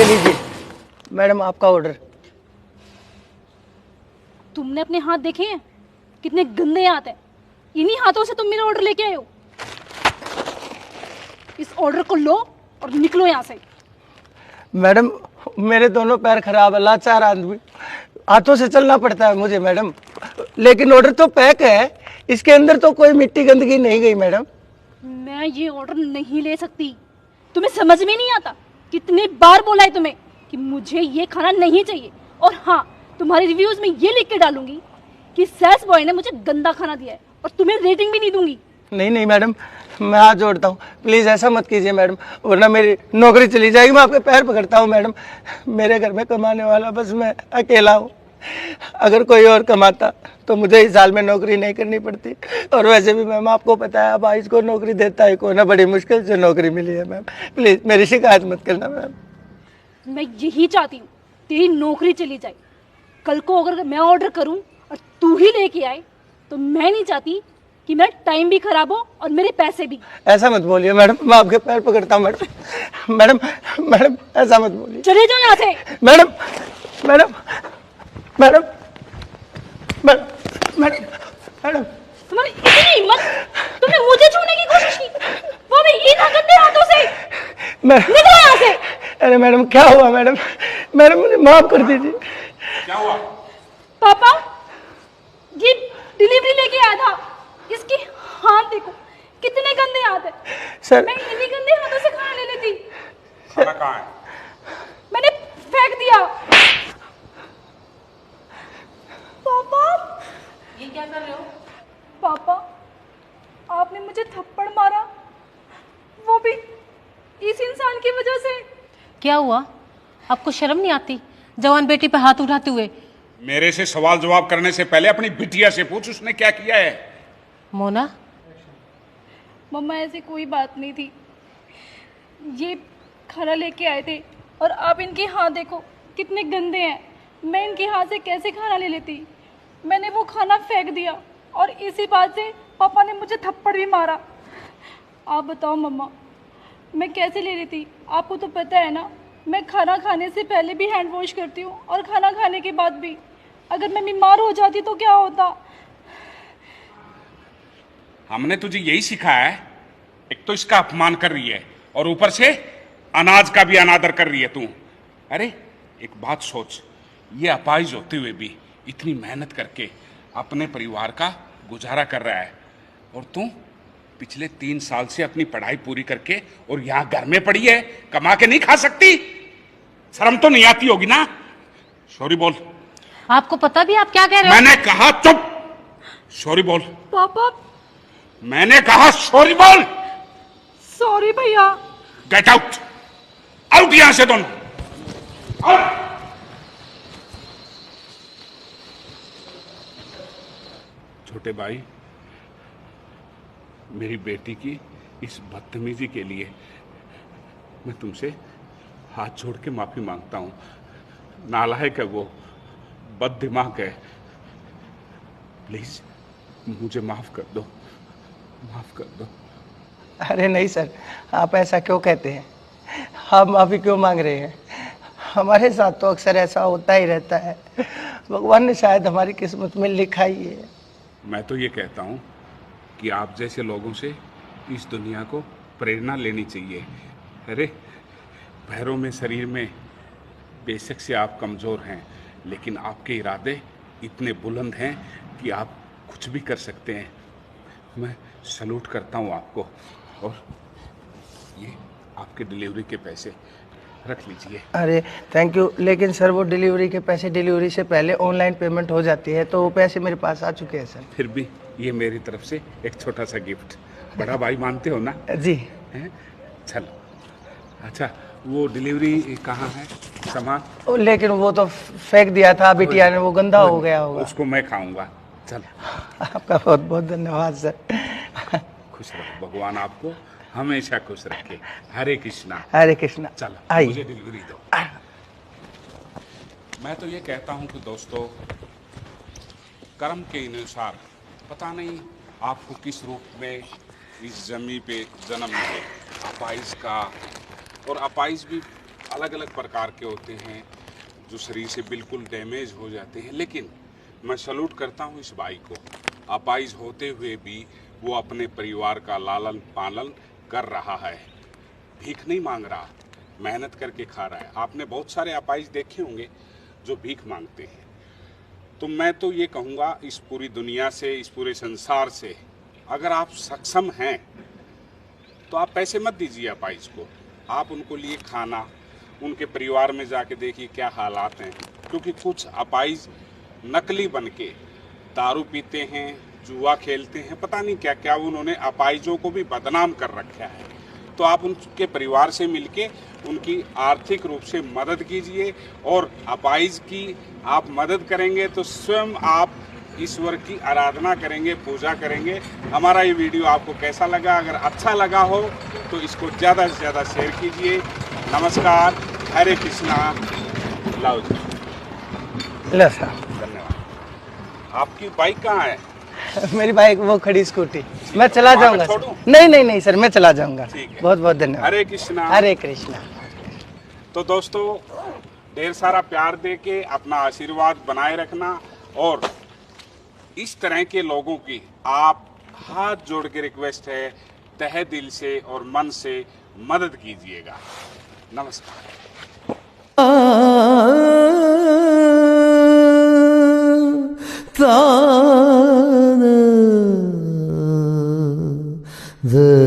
ये लीजिए मैडम आपका ऑर्डर। तुमने अपने हाथ देखे हैं कितने गंदे हाथ हैं। इन्हीं हाथों से तुम मेरा ऑर्डर लेके आए हो। इस ऑर्डर को लो और निकलो यहाँ से। मैडम मेरे दोनों पैर खराब है, लाचार आदमी, हाथों से चलना पड़ता है मुझे मैडम। लेकिन ऑर्डर तो पैक है, इसके अंदर तो कोई मिट्टी गंदगी नहीं गई मैडम। मैं ये ऑर्डर नहीं ले सकती। तुम्हें समझ में नहीं आता? कितनी बार बोला है तुम्हें कि मुझे ये खाना नहीं चाहिए। और हाँ, तुम्हारे रिव्यूज में ये लिख के डालूंगी कि सेल्स बॉय ने मुझे गंदा खाना दिया है और तुम्हें रेटिंग भी नहीं दूंगी। नहीं नहीं मैडम, मैं हाथ जोड़ता हूँ, प्लीज़ ऐसा मत कीजिए मैडम, वरना मेरी नौकरी चली जाएगी। मैं आपके पैर पकड़ता हूँ मैडम, मेरे घर में कमाने वाला बस मैं अकेला हूँ। अगर कोई और कमाता तो मुझे इस साल में नौकरी नहीं करनी पड़ती। और वैसे भी मैम आपको पता है अब आइस को नौकरी देता है कौन, बड़ी मुश्किल से नौकरी मिली है मैम। प्लीज़ मेरी शिकायत मत करना मैम। मैं यही चाहती हूँ तेरी नौकरी चली जाए। कल को अगर मैं ऑर्डर करूँ और तू ही लेके आए तो मैं नहीं चाहती कि मेरा टाइम भी खराब हो और मेरे पैसे भी। ऐसा मत बोलिए मैडम, मैं आपके पैर पकड़ता हूँ मैडम। मैडम मैडम ऐसा मत बोलिए। चले जाओ यहाँ से। Madam madam madam madam madam madam तुम्हारी इतनी हिम्मत, तुमने मुझे छूने की कोशिश की, वो भी इन गंदे हाथों से। निकलो यहाँ से। अरे मैडम क्या हुआ मैडम? मैडम मुझे माफ कर दीजिए। क्या हुआ? पापा ये डिलीवरी लेके आया था, इसके हाथ देखो कितने गंदे हाथ है। सर मैं इन्हीं गंदे हाथों से खाना ले लेती। खाना कहाँ है? मैंने फेंक दिया। पापा ये क्या कर रहे हो? पापा आपने मुझे थप्पड़ मारा, वो भी इस इंसान की वजह से। क्या हुआ? आपको शर्म नहीं आती जवान बेटी पे हाथ उठाते हुए? मेरे से सवाल जवाब करने से पहले अपनी बिटिया से पूछ उसने क्या किया है। मोना, मम्मा ऐसी कोई बात नहीं थी। ये खाना लेके आए थे और आप इनके हाथ देखो कितने गंदे हैं। मैं इनके हाथ से कैसे खाना ले लेती? मैंने वो खाना फेंक दिया और इसी बात से पापा ने मुझे थप्पड़ भी मारा। आप बताओ मम्मा, मैं कैसे ले लेती? आपको तो पता है ना, मैं खाना खाने से पहले भी हैंड वॉश करती हूँ और खाना खाने के बाद भी। अगर मैं बीमार हो जाती तो क्या होता? हमने तुझे यही सिखाया है। एक तो इसका अपमान कर रही है और ऊपर से अनाज का भी अनादर कर रही है तू। अरे एक बात सोच, ये अपाहिज होते हुए भी इतनी मेहनत करके अपने परिवार का गुजारा कर रहा है और तू पिछले 3 साल से अपनी पढ़ाई पूरी करके और यहाँ घर में पड़ी है, कमा के नहीं खा सकती? शर्म तो नहीं आती होगी ना? सॉरी बोल। आपको पता भी आप क्या कह रहे हो? मैंने कहा चुप। सॉरी बोल। पापा मैंने कहा सॉरी बोल। सॉरी भैया। गेट आउट, आउट यहां से दोनों, आउट। छोटे भाई, मेरी बेटी की इस बदतमीजी के लिए मैं तुमसे हाथ जोड़ के माफी मांगता हूं। नालायक है वो, बददिमाग है। प्लीज मुझे माफ कर दो, माफ कर दो। अरे नहीं सर, आप ऐसा क्यों कहते हैं? आप माफ़ी क्यों मांग रहे हैं? हमारे साथ तो अक्सर ऐसा होता ही रहता है। भगवान ने शायद हमारी किस्मत में लिखा ही है। मैं तो ये कहता हूं कि आप जैसे लोगों से इस दुनिया को प्रेरणा लेनी चाहिए। अरे पैरों में, शरीर में बेशक से आप कमज़ोर हैं, लेकिन आपके इरादे इतने बुलंद हैं कि आप कुछ भी कर सकते हैं। मैं सैल्यूट करता हूं आपको। और ये आपके डिलीवरी के पैसे रख लीजिए। अरे थैंक यू, लेकिन सर वो डिलीवरी के पैसे डिलीवरी से पहले ऑनलाइन पेमेंट हो जाती है, तो वो पैसे मेरे पास आ चुके हैं सर। फिर भी ये मेरी तरफ से एक छोटा सा गिफ्ट। बड़ा भाई मानते हो ना? जी। हैं? चलो। अच्छा वो डिलीवरी कहाँ है सामान? लेकिन वो तो फेंक दिया था बिटिया ने, वो गंदा हो गया होगा। उसको मैं खाऊंगा। चलो। आपका बहुत बहुत धन्यवाद सर। खुश रहो, भगवान आपको हमेशा खुश रखे। हरे कृष्णा। हरे कृष्णा। चलो आइए। मुझे डिलीवरी दो। मैं तो ये कहता हूँ कि दोस्तों, कर्म के अनुसार पता नहीं आपको किस रूप में इस जमीन पे जन्म मिले, अपाइज का। और अपाइज भी अलग अलग प्रकार के होते हैं जो शरीर से बिल्कुल डैमेज हो जाते हैं, लेकिन मैं सैल्यूट करता हूँ इस भाई को। अपाहिज होते हुए भी वो अपने परिवार का लालन पालन कर रहा है, भीख नहीं मांग रहा, मेहनत करके खा रहा है। आपने बहुत सारे अपाहिज देखे होंगे जो भीख मांगते हैं। तो मैं तो ये कहूँगा इस पूरी दुनिया से, इस पूरे संसार से, अगर आप सक्षम हैं तो आप पैसे मत दीजिए अपाहिज को। आप उनको लिए खाना, उनके परिवार में जाके देखिए क्या हालात हैं, क्योंकि कुछ अपाहिज नकली बन के दारू पीते हैं, जुआ खेलते हैं, पता नहीं क्या क्या उन्होंने अपाहिजों को भी बदनाम कर रखा है। तो आप उनके परिवार से मिलके उनकी आर्थिक रूप से मदद कीजिए, और अपाहिज की आप मदद करेंगे तो स्वयं आप ईश्वर की आराधना करेंगे, पूजा करेंगे। हमारा ये वीडियो आपको कैसा लगा? अगर अच्छा लगा हो तो इसको ज़्यादा से ज़्यादा शेयर कीजिए। नमस्कार, हरे कृष्णा। लाओ जी, लो साहब। धन्यवाद। आपकी बाइक कहाँ है? मेरी बाइक वो खड़ी स्कूटी, मैं चला वहाँ पे जाऊंगा छोड़ूं? सर। नहीं नहीं नहीं सर, मैं चला जाऊंगा। ठीक है। बहुत बहुत धन्यवाद। हरे कृष्णा। हरे कृष्णा। तो दोस्तों, ढेर सारा प्यार दे के अपना आशीर्वाद बनाए रखना, और इस तरह के लोगों की आप हाथ जोड़ के रिक्वेस्ट है, तहे दिल से और मन से मदद कीजिएगा। नमस्कार। the